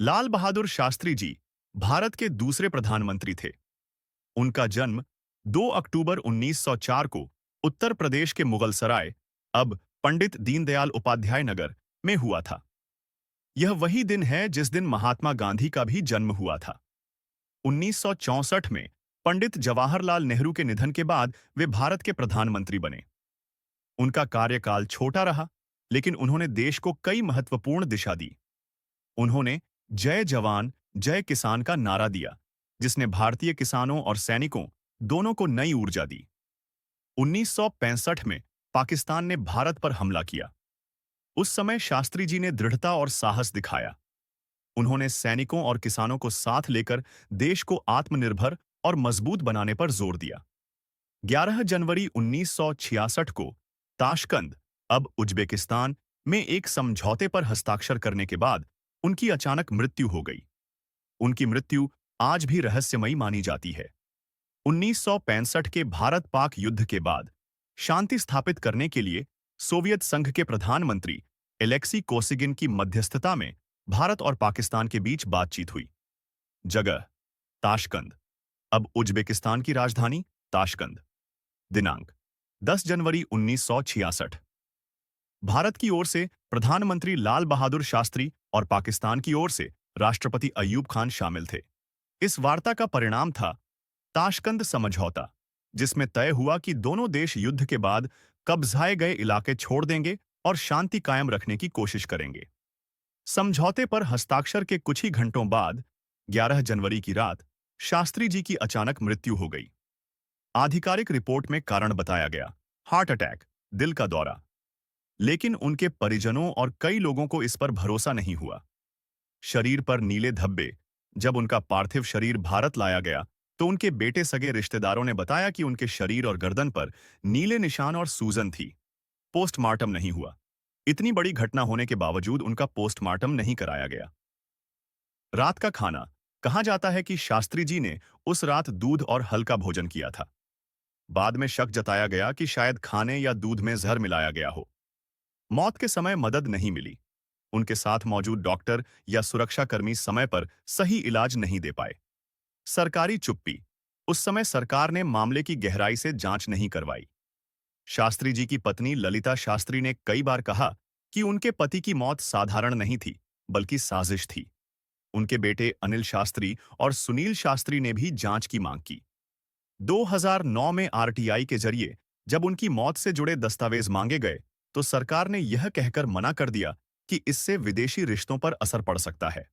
लाल बहादुर शास्त्री जी भारत के दूसरे प्रधानमंत्री थे। उनका जन्म 2 अक्टूबर 1904 को उत्तर प्रदेश के मुगलसराय, अब पंडित दीनदयाल उपाध्याय नगर में हुआ था। यह वही दिन है जिस दिन महात्मा गांधी का भी जन्म हुआ था। 1964 में पंडित जवाहरलाल नेहरू के निधन के बाद वे भारत के प्रधानमंत्री बने। उनका कार्यकाल छोटा रहा, लेकिन उन्होंने देश को कई महत्वपूर्ण दिशा दी। उन्होंने जय जवान जय किसान का नारा दिया, जिसने भारतीय किसानों और सैनिकों दोनों को नई ऊर्जा दी। 1965 में पाकिस्तान ने भारत पर हमला किया। उस समय शास्त्री जी ने दृढ़ता और साहस दिखाया। उन्होंने सैनिकों और किसानों को साथ लेकर देश को आत्मनिर्भर और मजबूत बनाने पर जोर दिया। 11 जनवरी 1966 को ताशकंद, अब उज्बेकिस्तान, में एक समझौते पर हस्ताक्षर करने के बाद उनकी अचानक मृत्यु हो गई। उनकी मृत्यु आज भी रहस्यमयी मानी जाती है। 1965 के भारत-पाक युद्ध के बाद शांति स्थापित करने के लिए सोवियत संघ के प्रधानमंत्री एलेक्सी कोसिगिन की मध्यस्थता में भारत और पाकिस्तान के बीच बातचीत हुई। जगह ताशकंद, अब उज्बेकिस्तान की राजधानी ताशकंद। दिनांक 10 जनवरी 1966। भारत की ओर से प्रधानमंत्री लाल बहादुर शास्त्री और पाकिस्तान की ओर से राष्ट्रपति अय्यूब खान शामिल थे। इस वार्ता का परिणाम था ताशकंद समझौता, जिसमें तय हुआ कि दोनों देश युद्ध के बाद कब्जाए गए इलाके छोड़ देंगे और शांति कायम रखने की कोशिश करेंगे। समझौते पर हस्ताक्षर के कुछ ही घंटों बाद 11 जनवरी की रात शास्त्री जी की अचानक मृत्यु हो गई। आधिकारिक रिपोर्ट में कारण बताया गया हार्ट अटैक, दिल का दौरा, लेकिन उनके परिजनों और कई लोगों को इस पर भरोसा नहीं हुआ। शरीर पर नीले धब्बे। जब उनका पार्थिव शरीर भारत लाया गया तो उनके बेटे सगे रिश्तेदारों ने बताया कि उनके शरीर और गर्दन पर नीले निशान और सूजन थी। पोस्टमार्टम नहीं हुआ। इतनी बड़ी घटना होने के बावजूद उनका पोस्टमार्टम नहीं कराया गया। रात का खाना। कहा जाता है कि शास्त्री जी ने उस रात दूध और हल्का भोजन किया था। बाद में शक जताया गया कि शायद खाने या दूध में जहर मिलाया गया हो। मौत के समय मदद नहीं मिली। उनके साथ मौजूद डॉक्टर या सुरक्षाकर्मी समय पर सही इलाज नहीं दे पाए। सरकारी चुप्पी। उस समय सरकार ने मामले की गहराई से जांच नहीं करवाई। शास्त्री जी की पत्नी ललिता शास्त्री ने कई बार कहा कि उनके पति की मौत साधारण नहीं थी, बल्कि साजिश थी। उनके बेटे अनिल शास्त्री और सुनील शास्त्री ने भी जांच की मांग की। 2009 में आरटीआई के जरिए जब उनकी मौत से जुड़े दस्तावेज मांगे गए, तो सरकार ने यह कहकर मना कर दिया कि इससे विदेशी रिश्तों पर असर पड़ सकता है।